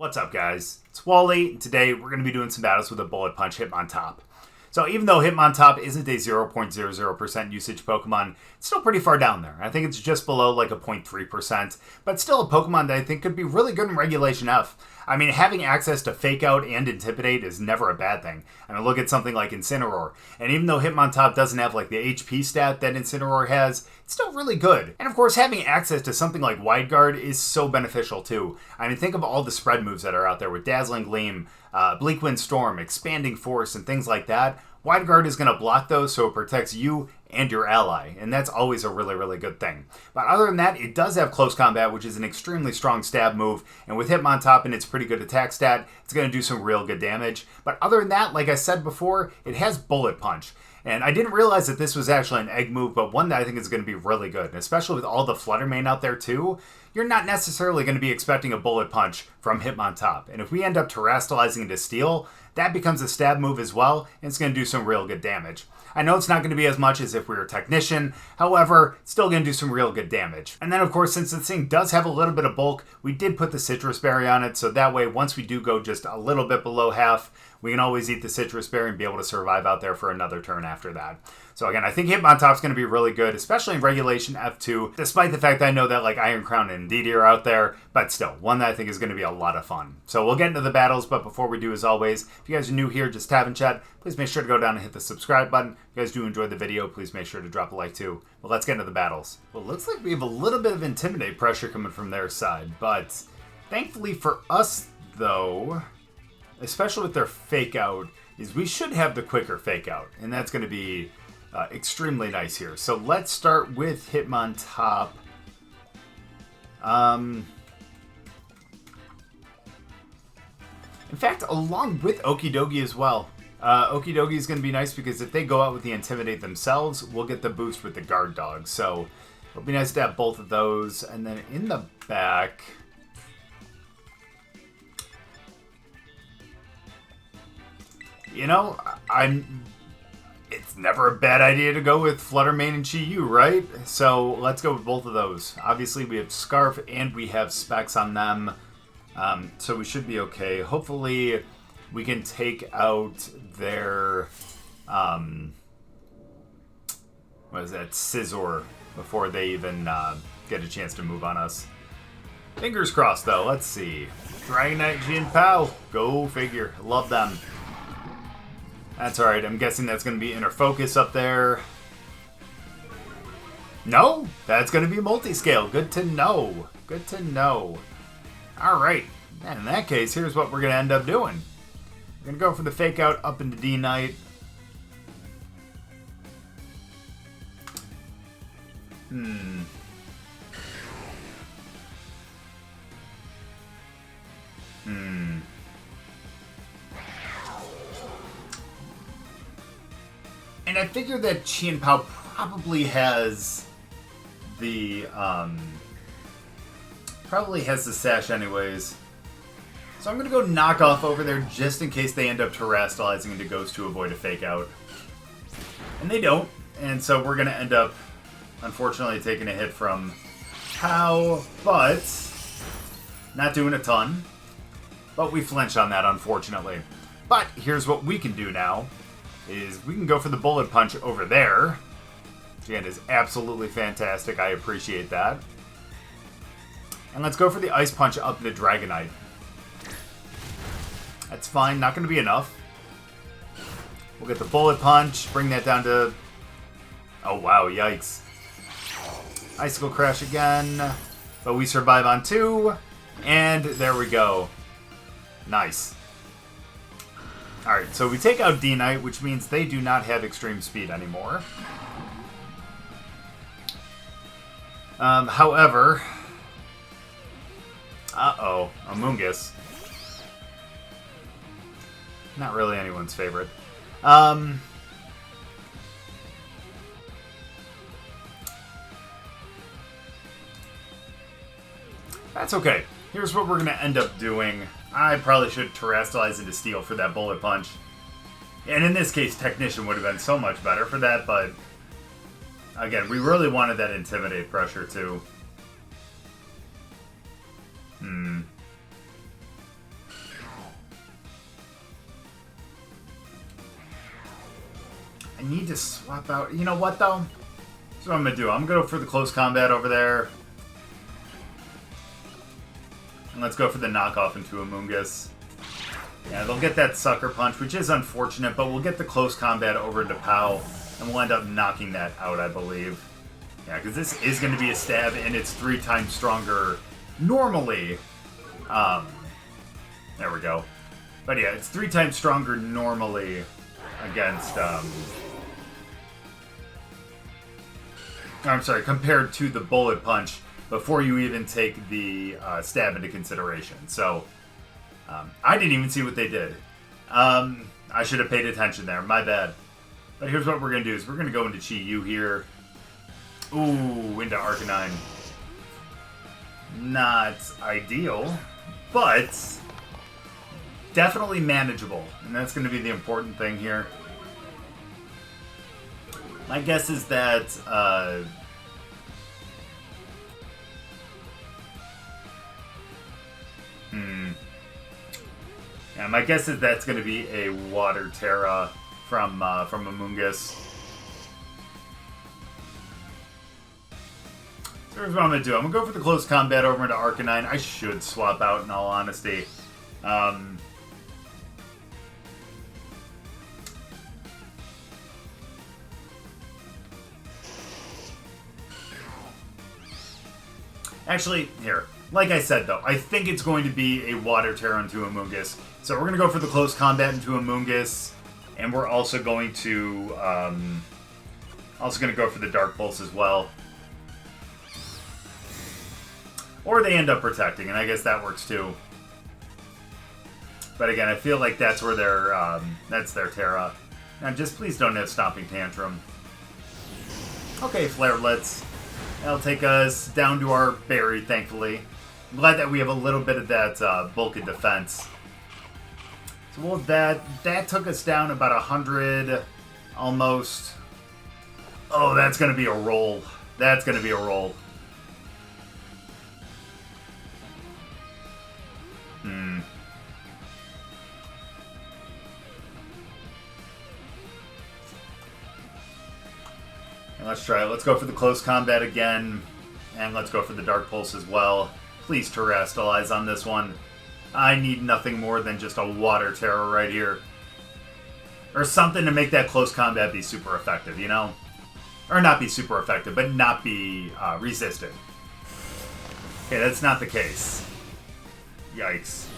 What's up, guys? It's Wally, and today we're going to be doing some battles with a Bullet Punch Hitmontop. So even though Hitmontop isn't a 0.00% usage Pokemon, it's still pretty far down there. I think it's just below like a 0.3%, but still a Pokemon that I think could be really good in Regulation F. I mean, having access to Fake Out and Intimidate is never a bad thing. I mean, look at something like Incineroar. And even though Hitmontop doesn't have like the HP stat that Incineroar has, it's still really good. And of course, having access to something like Wide Guard is so beneficial too. I mean, think of all the spread moves that are out there with Dazzling Gleam, Bleak Wind Storm, Expanding Force, and things like that. Wide Guard is going to block those so it protects you and your ally, and that's always a really, really good thing. But other than that, it does have Close Combat, which is an extremely strong stab move, and with Hitmontop and its pretty good attack stat, it's going to do some real good damage. But other than that, like I said before, it has Bullet Punch. And I didn't realize that this was actually an egg move, but one that I think is going to be really good. And especially with all the Flutter Mane out there too, you're not necessarily going to be expecting a Bullet Punch from Hitmontop. And if we end up terastallizing into Steel, that becomes a stab move as well, and it's going to do some real good damage. I know it's not going to be as much as if we were Technician, however, it's still going to do some real good damage. And then of course, since this thing does have a little bit of bulk, we did put the Citrus Berry on it, so that way once we do go just a little bit below half, we can always eat the Citrus Berry and be able to survive out there for another turn after that. So again, I think Hitmontop's going to be really good, especially in Regulation F2, despite the fact that I know that like Iron Crown and Indeedee are out there, but still, one that I think is going to be a lot of fun. So we'll get into the battles, but before we do, as always, if you guys are new here, just tab and chat, please make sure to go down and hit the subscribe button. If you guys do enjoy the video, please make sure to drop a like too. Well, let's get into the battles. Well, it looks like we have a little bit of Intimidate pressure coming from their side, but thankfully for us, though, especially with their Fake Out, is we should have the quicker Fake Out, and that's going to be extremely nice here. So let's start with Hitmontop. In fact, along with Okidogi as well. Okidogi is going to be nice because if they go out with the Intimidate themselves, we'll get the boost with the Guard Dog. So it'll be nice to have both of those. And then in the back, you know, it's never a bad idea to go with Flutter Mane and Chi-Yu, right? So let's go with both of those. Obviously, we have Scarf and we have specs on them. So we should be okay. Hopefully, we can take out their, what is that, Scizor before they even get a chance to move on us. Fingers crossed, though. Let's see. Dragonite, Jin Pao. Go figure. Love them. That's alright. I'm guessing that's going to be Inner Focus up there. No, that's going to be Multiscale. Good to know. Good to know. Alright. And in that case, here's what we're going to end up doing. We're going to go for the Fake Out up into D-Knight. And I figure that Chien Pao probably has the sash anyways. So I'm going to go Knock Off over there just in case they end up terastallizing into Ghost to avoid a Fake Out. And they don't. And so we're going to end up, unfortunately, taking a hit from Pao, but not doing a ton. But we flinch on that, unfortunately. But here's what we can do now. Is we can go for the Bullet Punch over there. Which again is absolutely fantastic. I appreciate that. And let's go for the Ice Punch up into Dragonite. That's fine. Not going to be enough. We'll get the Bullet Punch. Bring that down to... Oh, wow. Yikes. Icicle Crash again. But we survive on 2. And there we go. Nice. Alright, so we take out D-Knight, which means they do not have extreme speed anymore. However... Uh-oh. Amoonguss. Not really anyone's favorite. That's okay. Here's what we're going to end up doing. I probably should terastallize into Steel for that Bullet Punch. And in this case, Technician would have been so much better for that, but... Again, we really wanted that Intimidate pressure, too. need to swap out... You know what, though? That's what I'm going to do. I'm going to go for the close combat over there. And let's go for the knockoff into Amoonguss. Yeah, they'll get that Sucker Punch, which is unfortunate, but we'll get the close combat over into Pow, and we'll end up knocking that out, I believe. Yeah, because this is going to be a stab, and it's 3 times stronger normally. There we go. But yeah, it's 3 times stronger normally against, I'm sorry, compared to the Bullet Punch before you even take the stab into consideration. So, I didn't even see what they did. I should have paid attention there. My bad. But here's what we're going to do is we're going to go into Chi-Yu here. Ooh, into Arcanine. Not ideal, but definitely manageable. And that's going to be the important thing here. My guess is that... Yeah, my guess is that's going to be a Water Terra from Amoonguss. So here's what I'm going to do. I'm going to go for the close combat over into Arcanine. I should swap out, in all honesty. Actually, here. Like I said, though, I think it's going to be a Water Terra into Amoonguss. So we're going to go for the close combat into Amoonguss. And we're also going to go for the Dark Pulse as well. Or they end up protecting, and I guess that works too. But again, I feel like that's where that's their Terra. Now, just please don't have Stomping Tantrum. Okay, Flarelets. That'll take us down to our berry, thankfully. I'm glad that we have a little bit of that bulk of defense. So well, that took us down about 100, almost. Oh, that's going to be a roll. That's going to be a roll. Let's try it. Let's go for the close combat again. And let's go for the Dark Pulse as well. Please terrestrialize on this one. I need nothing more than just a Water Terror right here. Or something to make that close combat be super effective, you know? Or not be super effective, but not be resisted. Okay, that's not the case. Yikes.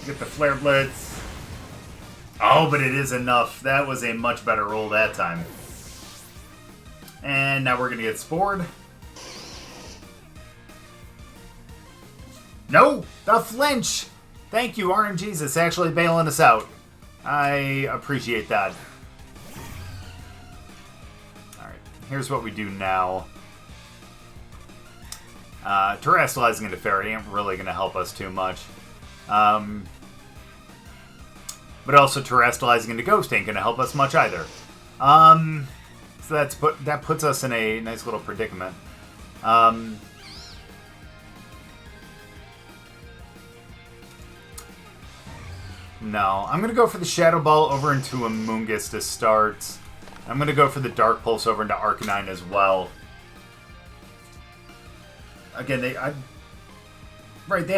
Get the Flare Blitz. Oh, but it is enough. That was a much better roll that time. And now we're going to get Spored. No! The flinch! Thank you, RNGesus, actually bailing us out. I appreciate that. Alright, here's what we do now. Terrestrializing into Fairy ain't really going to help us too much. But also Terrestrializing into Ghost ain't going to help us much either. So that puts us in a nice little predicament. No, I'm going to go for the Shadow Ball over into Amoonguss to start. I'm going to go for the Dark Pulse over into Arcanine as well. Again, they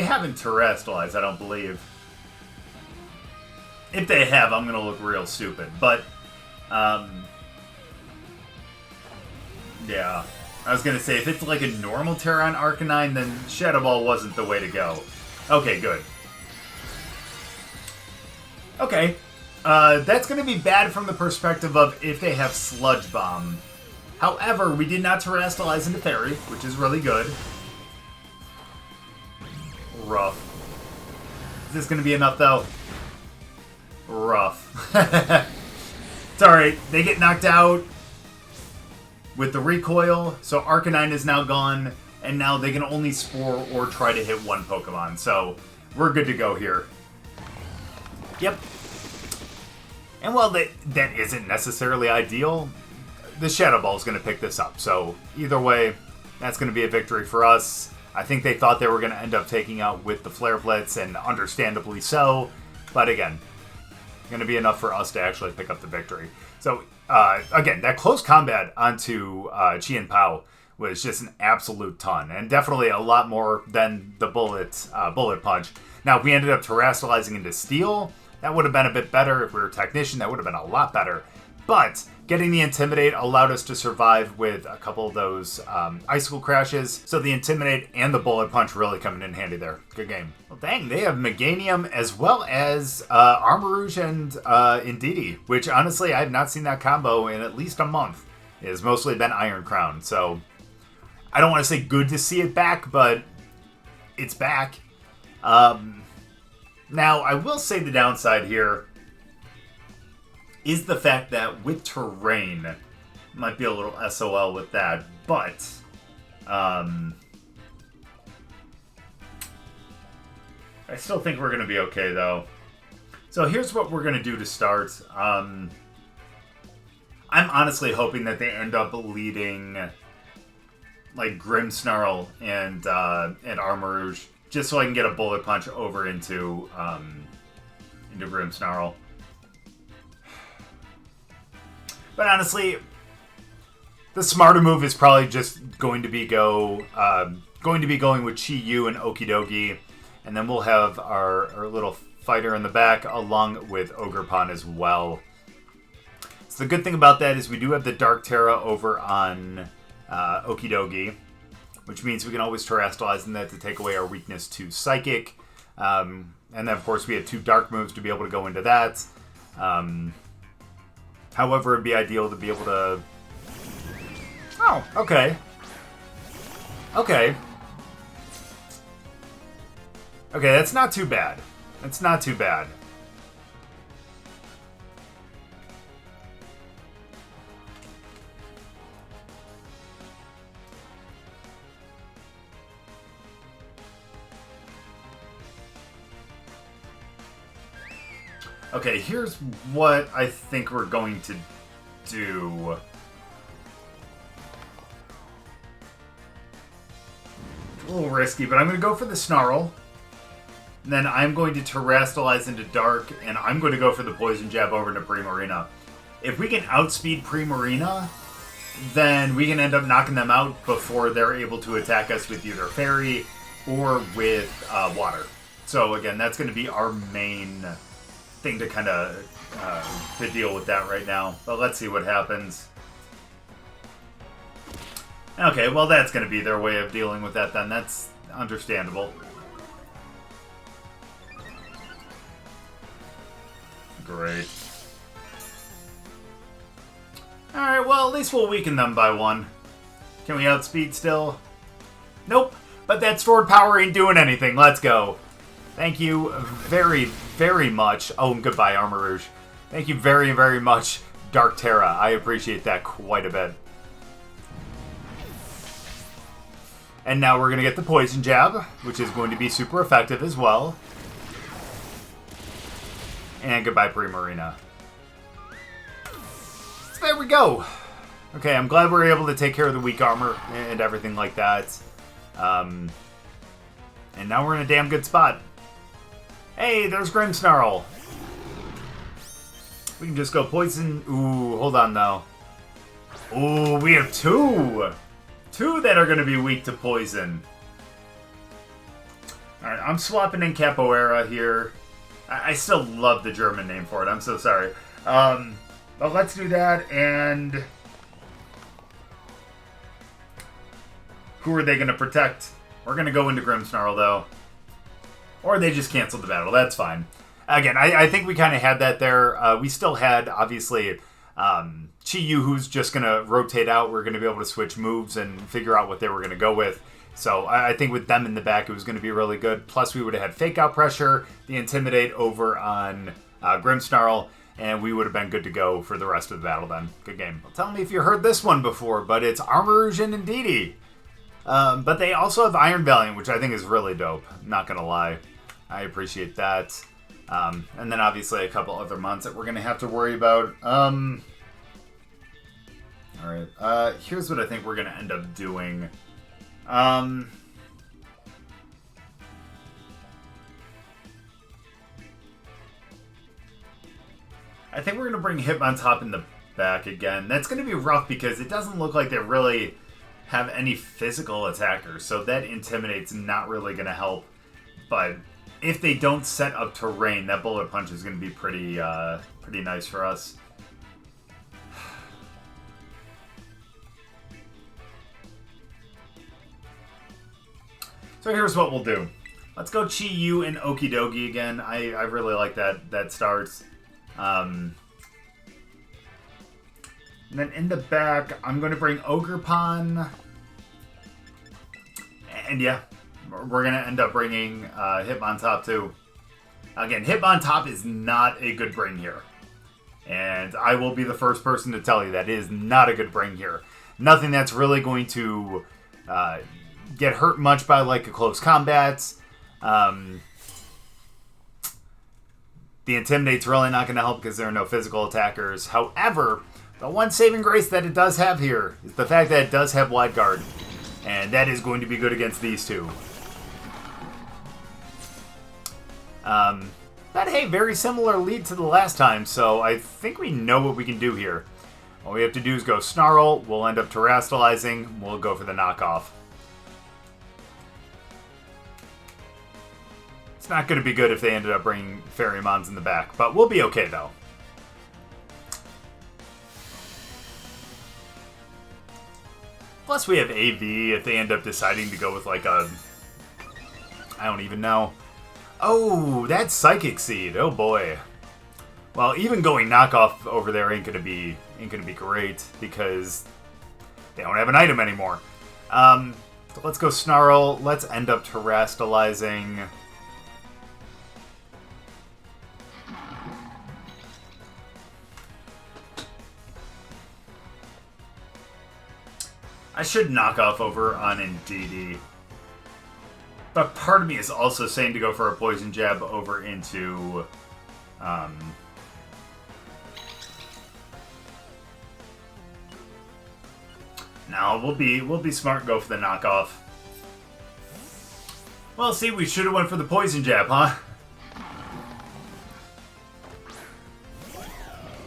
haven't terrestrialized, I don't believe. If they have, I'm going to look real stupid. But, yeah. I was going to say, if it's like a normal Terra on Arcanine, then Shadow Ball wasn't the way to go. Okay, good. Okay. That's going to be bad from the perspective of if they have Sludge Bomb. However, we did not terrestrialize into Fairy, which is really good. Rough. Is this going to be enough, though? Rough. It's alright. They get knocked out with the recoil, so Arcanine is now gone, and now they can only Spore or try to hit one Pokemon. So, we're good to go here. Yep. And while that isn't necessarily ideal, the Shadow Ball is going to pick this up. So, either way, that's going to be a victory for us. I think they thought they were going to end up taking out with the Flare Blitz, and understandably so. But again, going to be enough for us to actually pick up the victory. So, again, that close combat onto Chien Pao was just an absolute ton, and definitely a lot more than the Bullet Punch. Now, if we ended up terastallizing into Steel, that would have been a bit better. If we were Technician, that would have been a lot better. But getting the Intimidate allowed us to survive with a couple of those Icicle Crashes. So the Intimidate and the Bullet Punch really coming in handy there. Good game. Well, dang, they have Meganium as well as Armarouge and Indeedee, which honestly, I have not seen that combo in at least a month. It has mostly been Iron Crown. So I don't want to say good to see it back, but it's back. Now, I will say the downside here is the fact that with Terrain, might be a little SOL with that, but I still think we're going to be okay, though. So here's what we're going to do to start. I'm honestly hoping that they end up leading like Grimmsnarl and Armarouge, just so I can get a Bullet Punch over into Grimmsnarl. But honestly, the smarter move is probably just going to be going with Chi-Yu and Okidogi, and then we'll have our little fighter in the back along with Ogerpon as well. So the good thing about that is we do have the Dark Terra over on Okidogi, which means we can always terastallize in that to take away our weakness to Psychic. And then, of course, we have 2 Dark moves to be able to go into that. However, it'd be ideal to be able to... Oh, okay. Okay. Okay, that's not too bad. That's not too bad. Okay, here's what I think we're going to do. It's a little risky, but I'm going to go for the Snarl. And then I'm going to terastallize into Dark, and I'm going to go for the Poison Jab over into Primarina. If we can outspeed Primarina, then we can end up knocking them out before they're able to attack us with either Fairy or with Water. So again, that's going to be our main thing to kind of to deal with that right now. But let's see what happens. Okay, well that's going to be their way of dealing with that then. That's understandable. Great. Alright, well at least we'll weaken them by 1. Can we outspeed still? Nope. But that stored power ain't doing anything. Let's go. Thank you very, very much. Oh, and goodbye, Armarouge. Thank you very, very much, Dark Terra. I appreciate that quite a bit. And now we're going to get the Poison Jab, which is going to be super effective as well. And goodbye, Primarina. So there we go. Okay, I'm glad we're able to take care of the weak armor and everything like that. And now we're in a damn good spot. Hey, there's Grimmsnarl. We can just go Poison. Ooh, hold on, though. Ooh, we have 2. 2 that are going to be weak to Poison. Alright, I'm swapping in Capoeira here. I still love the German name for it. I'm so sorry. But let's do that, and... who are they going to protect? We're going to go into Grimmsnarl, though. Or they just canceled the battle. That's fine. Again, I think we kind of had that there. We still had, obviously, Chi-Yu, who's just going to rotate out. We're going to be able to switch moves and figure out what they were going to go with. So I think with them in the back, it was going to be really good. Plus, we would have had Fake Out Pressure, the Intimidate over on Grimmsnarl, and we would have been good to go for the rest of the battle then. Good game. Well, tell me if you heard this one before, but it's Armarouge and Indeedee. But they also have Iron Valiant, which I think is really dope. I'm not going to lie. I appreciate that. And then obviously a couple other months that we're going to have to worry about. Alright, here's what I think we're going to end up doing. I think we're going to bring Hitmontop in the back again. That's going to be rough because it doesn't look like they really have any physical attackers, so that Intimidate's not really going to help. But if they don't set up terrain, that Bullet Punch is going to be pretty nice for us. So here's what we'll do. Let's go Chi-Yu and Okidogi again. I really like that starts. And then in the back, I'm going to bring Ogerpon. And yeah, we're going to end up bringing Hitmontop too. Again, Hitmontop is not a good bring here. And I will be the first person to tell you that it is not a good bring here. Nothing that's really going to get hurt much by like a close combats. The Intimidate's really not going to help because there are no physical attackers. However, the one saving grace that it does have here is the fact that it does have Wide Guard. And that is going to be good against these two. But hey, very similar lead to the last time, so I think we know what we can do here. All we have to do is go Snarl, we'll end up terastallizing, we'll go for the knockoff. It's not going to be good if they ended up bringing Fairy-Mons in the back, but we'll be okay though. Plus we have AV if they end up deciding to go with like a... I don't even know. Oh, that's Psychic Seed. Oh boy. Well, even going knockoff over there ain't gonna be great because they don't have an item anymore. So let's go Snarl. Let's end up terastallizing. I should knock off over on Indeedee. But part of me is also saying to go for a Poison Jab over into... No, we'll be smart and go for the knockoff. Well, see, we should have went for the Poison Jab, huh?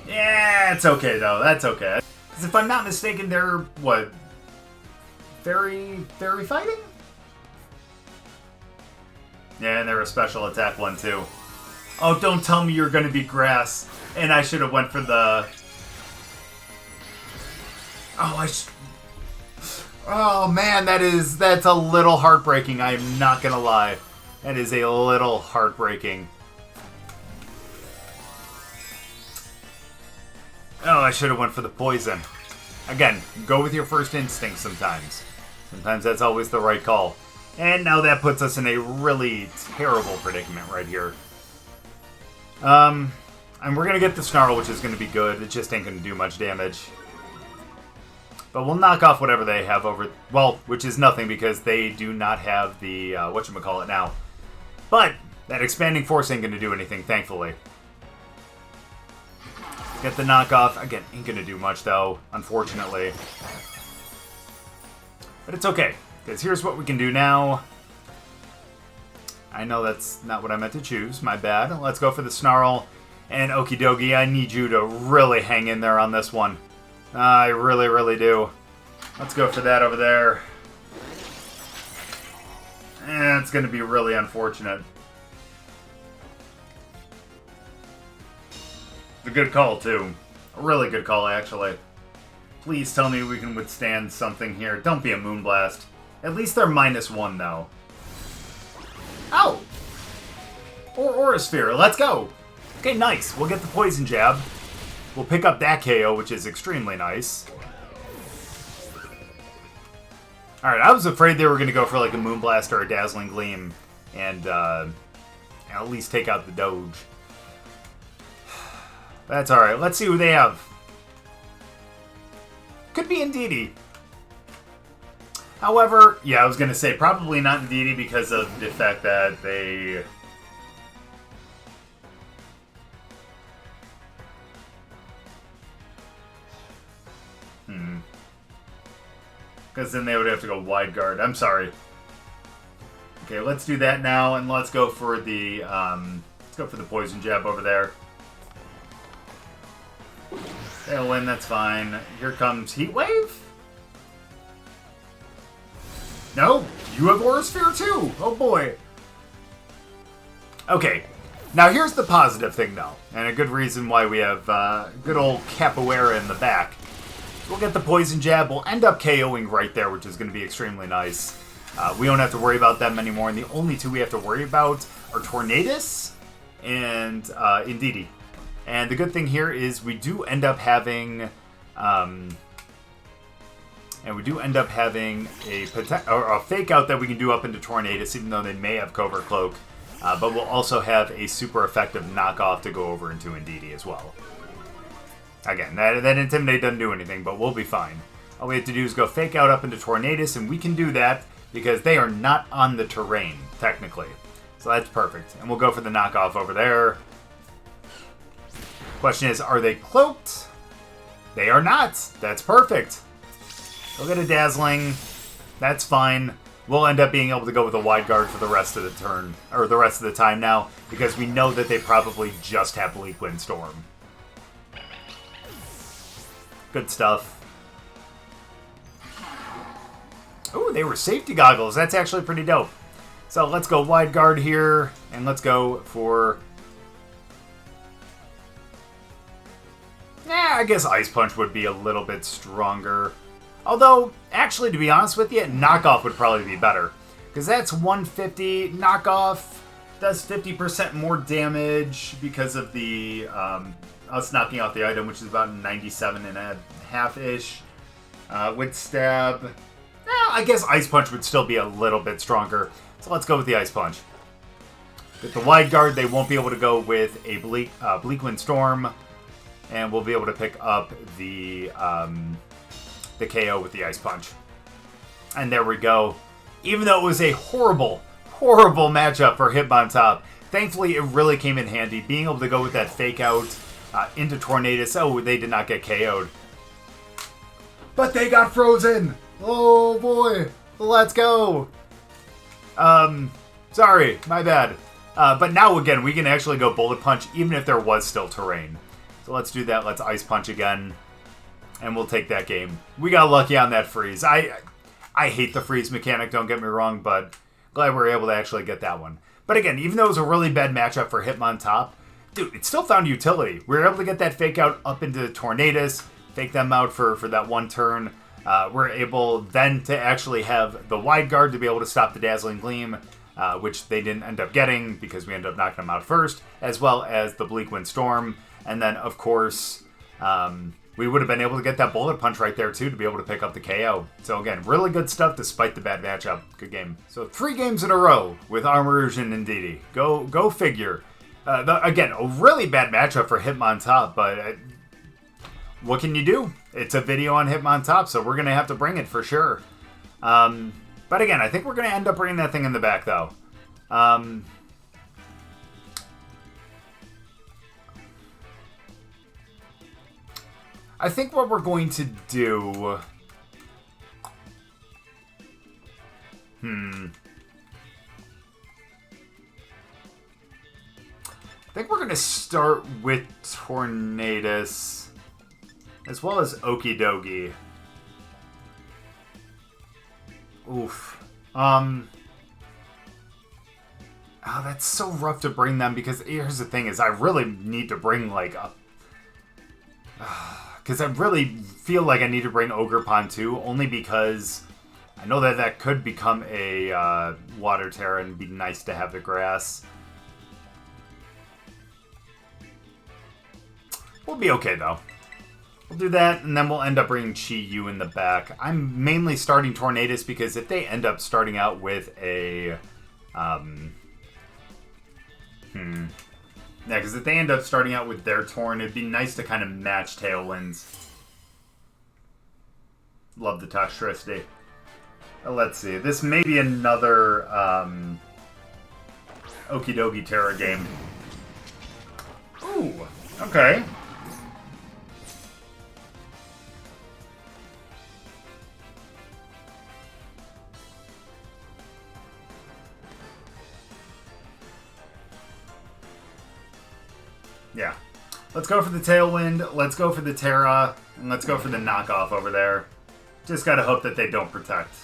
Yeah, it's okay, though. That's okay. Because if I'm not mistaken, they're, what... Fairy fighting? Yeah, and they're a special attack one, too. Oh, don't tell me you're going to be grass. And I should have went for the... Oh, man, that's a little heartbreaking. I am not going to lie. That is a little heartbreaking. Oh, I should have went for the poison. Again, go with your first instinct sometimes. Sometimes that's always the right call. And now that puts us in a really terrible predicament right here. And we're going to get the Snarl, which is going to be good. It just ain't going to do much damage. But we'll knock off whatever they have over... Well, which is nothing because they do not have the... whatchamacallit now. But that Expanding Force ain't going to do anything, thankfully. Get the knockoff. Again, ain't going to do much, though, unfortunately. But it's okay, because here's what we can do now. I know that's not what I meant to choose. My bad. Let's go for the Snarl. And Okidogi, I need you to really hang in there on this one. I really, really do. Let's go for that over there. And it's going to be really unfortunate. It's a good call, too. A really good call, actually. Please tell me we can withstand something here. Don't be a Moonblast. At least they're -1, though. Oh! Or Aura Sphere. Let's go! Okay, nice. We'll get the Poison Jab. We'll pick up that KO, which is extremely nice. Alright, I was afraid they were going to go for like a Moonblast or a Dazzling Gleam. And at least take out the Doge. That's alright. Let's see who they have. Could be Indeedee. However, yeah, I was going to say probably not Indeedee because of the fact that they... Because then they would have to go Wide Guard. I'm sorry. Okay, let's do that now, and let's go for the Poison Jab over there. They'll win, that's fine. Here comes Heat Wave? No, you have Aura Sphere too! Oh boy. Okay, now here's the positive thing though, and a good reason why we have good old Capoeira in the back. We'll get the Poison Jab, we'll end up KOing right there, which is going to be extremely nice. We don't have to worry about them anymore, and the only two we have to worry about are Tornadus and Indeedee. And the good thing here is we do end up having... a fake out that we can do up into Tornadus, even though they may have Covert Cloak. But we'll also have a super effective knockoff to go over into Indeedee as well. Again, that Intimidate doesn't do anything, but we'll be fine. All we have to do is go fake out up into Tornadus, and we can do that because they are not on the terrain, technically. So that's perfect. And we'll go for the knockoff over there. Question is, are they cloaked? They are not. That's perfect. We'll get a Dazzling. That's fine. We'll end up being able to go with a Wide Guard for the rest of the turn, or the rest of the time now, because we know that they probably just have Bleak Windstorm. Good stuff. Ooh, they were safety goggles. That's actually pretty dope. So let's go Wide Guard here, and let's go for... I guess Ice Punch would be a little bit stronger. Although, actually, to be honest with you, Knockoff would probably be better. Because that's 150. Knockoff does 50% more damage because of the us knocking out the item, which is about 97.5-ish. With Stab, I guess Ice Punch would still be a little bit stronger. So let's go with the Ice Punch. With the Wide Guard, they won't be able to go with a Bleak Windstorm. And we'll be able to pick up the KO with the Ice Punch. And there we go. Even though it was a horrible, horrible matchup for Hitmontop, thankfully it really came in handy. Being able to go with that fake out into Tornadus. Oh, they did not get KO'd. But they got frozen! Oh boy! Let's go! Sorry, my bad. But now again, we can actually go Bullet Punch even if there was still terrain. So let's do that. Let's Ice Punch again. And we'll take that game. We got lucky on that freeze. I hate the freeze mechanic, don't get me wrong, but glad we were able to actually get that one. But again, even though it was a really bad matchup for Hitmontop, dude, it still found utility. We were able to get that fake out up into Tornadus, fake them out for that one turn. We're able then to actually have the Wide Guard to be able to stop the Dazzling Gleam, which they didn't end up getting because we ended up knocking them out first, as well as the Bleak Windstorm. And then, of course, we would have been able to get that Bullet Punch right there, too, to be able to pick up the KO. So, again, really good stuff despite the bad matchup. Good game. So, 3 games in a row with Armarouge and Indeedee. Go figure. Again, a really bad matchup for Hitmontop, but what can you do? It's a video on Hitmontop, so we're going to have to bring it for sure. But, again, I think we're going to end up bringing that thing in the back, though. I think what we're going to do... I think we're going to start with Tornadus, as well as Okidogi. Oof. Oh, that's so rough to bring them, because here's the thing is I really need to bring, like, a... Because I really feel like I need to bring Ogerpon too, only because I know that that could become a Water Terra and be nice to have the grass. We'll be okay though. We'll do that, and then we'll end up bringing Chi-Yu in the back. I'm mainly starting Tornadus because if they end up starting out with a... Yeah, because if they end up starting out with their Torn, it'd be nice to kind of match Tailwinds. Love the Toxtricity. Let's see. This may be another Okidogi Terra game. Ooh, okay. Yeah. Let's go for the Tailwind, let's go for the Terra, and let's go for the knockoff over there. Just gotta hope that they don't protect.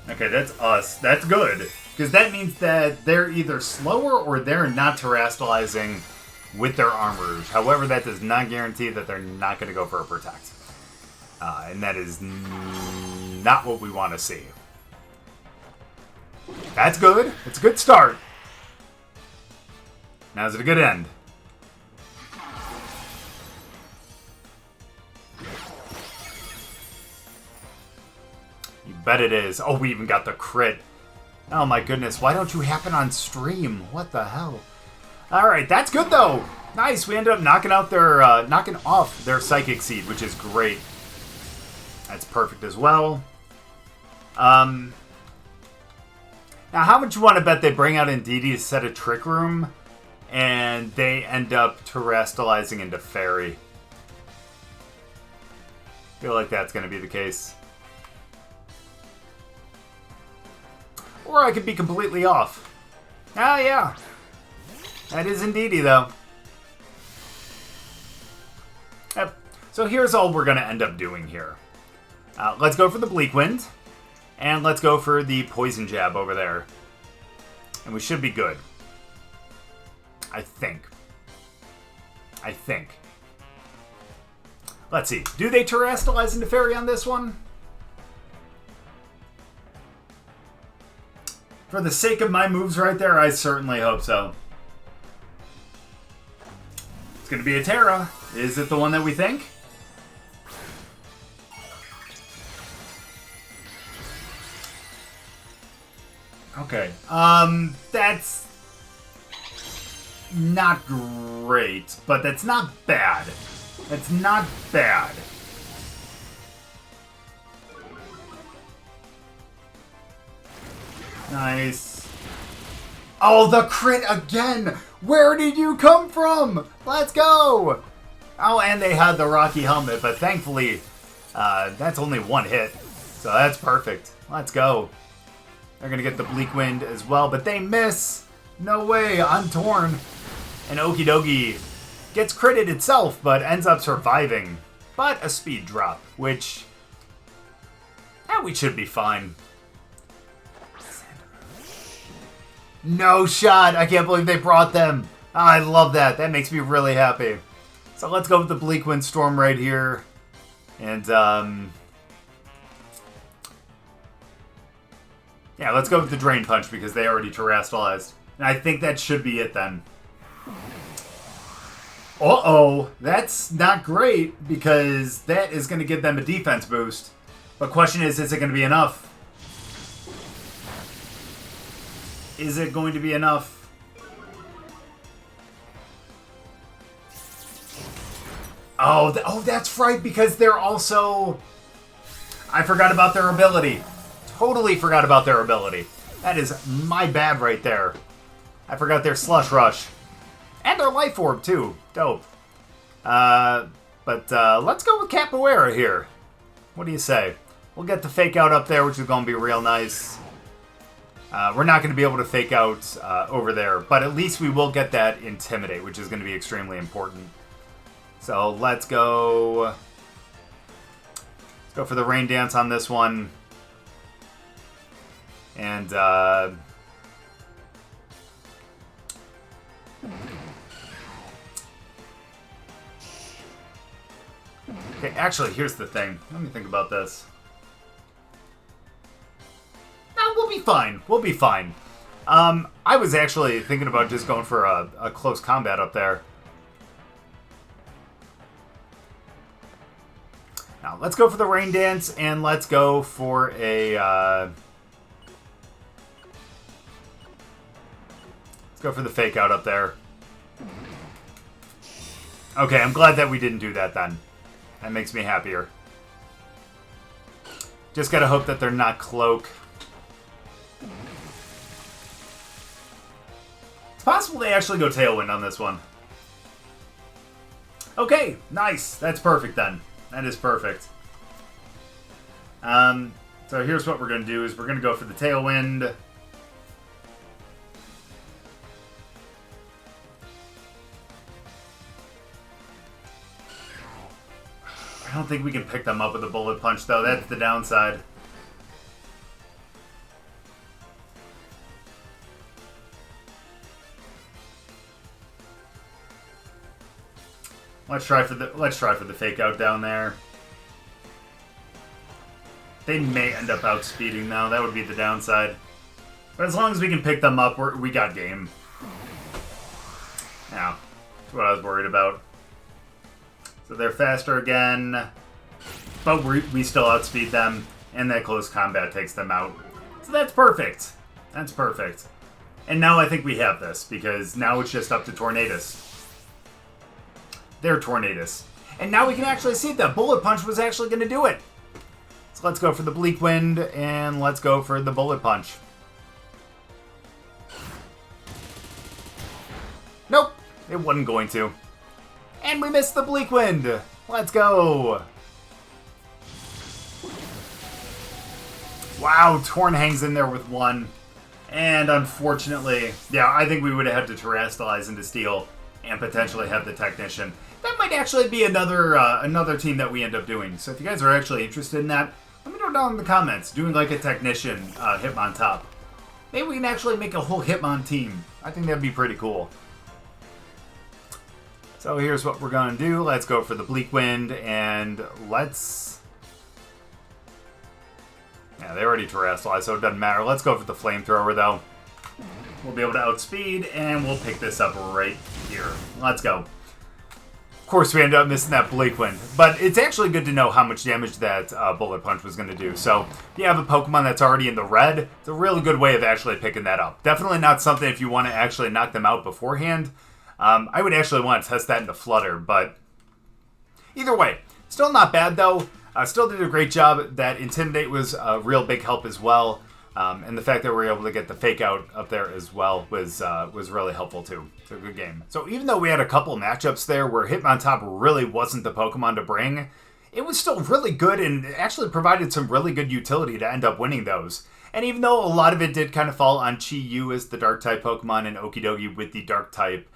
Okay, that's us. That's good. Because that means that they're either slower or they're not terastallizing with their Armourouge. However, that does not guarantee that they're not going to go for a Protect. And that is not what we want to see. That's good. It's a good start. Now is it a good end? You bet it is. Oh, we even got the crit. Oh my goodness, why don't you happen on stream? What the hell? Alright, that's good though. Nice, we ended up knocking out their, knocking off their Psychic Seed, which is great. That's perfect as well. Now, how much you want to bet they bring out Indeedee to set a Trick Room, and they end up terastallizing into Fairy? I feel like that's going to be the case. Or I could be completely off. Oh, yeah. That is Indeedee, though. Yep. So here's all we're going to end up doing here. Let's go for the Bleak Wind. And let's go for the Poison Jab over there. And we should be good. I think. Let's see. Do they terastallize into Fairy on this one? For the sake of my moves right there, I certainly hope so. It's going to be a Terra. Is it the one that we think? Okay. That's not great, but that's not bad. That's not bad. Nice. Oh, the crit again! Where did you come from? Let's go! Oh, and they had the Rocky Helmet, but thankfully, that's only one hit. So that's perfect. Let's go. They're going to get the Bleak Wind as well, but they miss! No way, on Torn. And Okidogi gets critted itself, but ends up surviving. But a speed drop, which... we should be fine. No shot! I can't believe they brought them! I love that. That makes me really happy. So let's go with the Bleak Wind Storm right here. And, yeah, let's go with the Drain Punch because they already terastallized. And I think that should be it then. Uh-oh. That's not great because that is going to give them a defense boost. But question is it going to be enough? Is it going to be enough? Oh, that's right, because they're also... I forgot about their ability. Totally forgot about their ability. That is my bad right there. I forgot their Slush Rush. And their Life Orb, too. Dope. But let's go with Capoeira here. What do you say? We'll get the Fake Out up there, which is going to be real nice. We're not going to be able to fake out over there, but at least we will get that Intimidate, which is going to be extremely important. So let's go for the Rain Dance on this one. And okay, actually, here's the thing. Let me think about this. We'll be fine. We'll be fine. I was actually thinking about just going for a close combat up there. Now, let's go for the Rain Dance, and let's go for a... let's go for the Fake Out up there. Okay, I'm glad that we didn't do that then. That makes me happier. Just gotta hope that they're not Cloak. It's possible they actually go Tailwind on this one. Okay, nice. That's perfect then. That is perfect. So here's what we're going to do is we're going to go for the Tailwind. don't think we can pick them up with a Bullet Punch, though. That's the downside. Let's try for the fake out down there. They may end up outspeeding, though. That would be the downside. But as long as we can pick them up, we got game. Yeah, that's what I was worried about. So they're faster again, but we still outspeed them, and that close combat takes them out. So that's perfect. That's perfect. And now I think we have this, because now it's just up to Tornadus. They're Tornadus. And now we can actually see that Bullet Punch was actually going to do it. So let's go for the Bleak Wind, and let's go for the Bullet Punch. Nope, it wasn't going to. And we missed the Bleak Wind. Let's go. Wow, Torn hangs in there with one. And unfortunately, yeah, I think we would have had to Terrestrialize into Steel and potentially have the Technician. That might actually be another team that we end up doing. So if you guys are actually interested in that, let me know down in the comments. Doing like a Technician Hitmontop. Maybe we can actually make a whole Hitmon team. I think that'd be pretty cool. So here's what we're going to do. Let's go for the Bleak Wind, and let's... Yeah, they already Terrestrialized, so it doesn't matter. Let's go for the Flamethrower, though. We'll be able to outspeed, and we'll pick this up right here. Let's go. Of course, we ended up missing that Bleak Wind, but it's actually good to know how much damage that Bullet Punch was going to do. So if you have a Pokemon that's already in the red, it's a really good way of actually picking that up. Definitely not something if you want to actually knock them out beforehand. I would actually want to test that into Flutter, but either way, still not bad though. Still did a great job. That Intimidate was a real big help as well, and the fact that we were able to get the fake out up there as well was really helpful too. It's a good game. So even though we had a couple matchups there where Hitmontop really wasn't the Pokemon to bring, it was still really good and actually provided some really good utility to end up winning those. And even though a lot of it did kind of fall on Chi-Yu as the Dark-type Pokemon and Okidogi with the Dark-type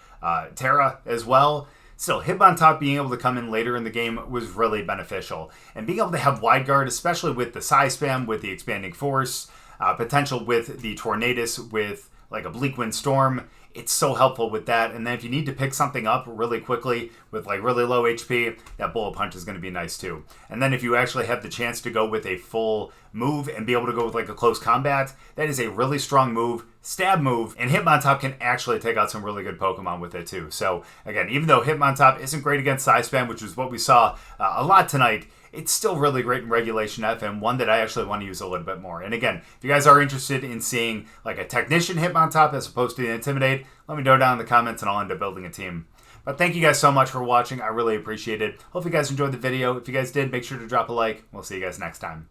Terra as well, still, Hitmontop being able to come in later in the game was really beneficial. And being able to have Wide Guard, especially with the Psy Spam, with the Expanding Force, potential with the Tornadus, with like a Bleak Wind Storm, it's so helpful with that. And then if you need to pick something up really quickly with like really low HP, that Bullet Punch is going to be nice too. And then if you actually have the chance to go with a full move and be able to go with like a close combat, that is a really strong move, stab move, and Hitmontop can actually take out some really good Pokemon with it too. So again, even though Hitmontop isn't great against Psy Spam, which is what we saw a lot tonight, it's still really great in Regulation F, and one that I actually want to use a little bit more. And again, if you guys are interested in seeing like a Technician Hitmontop as opposed to the Intimidate, let me know down in the comments and I'll end up building a team. But thank you guys so much for watching. I really appreciate it. Hope you guys enjoyed the video. If you guys did, make sure to drop a like. We'll see you guys next time.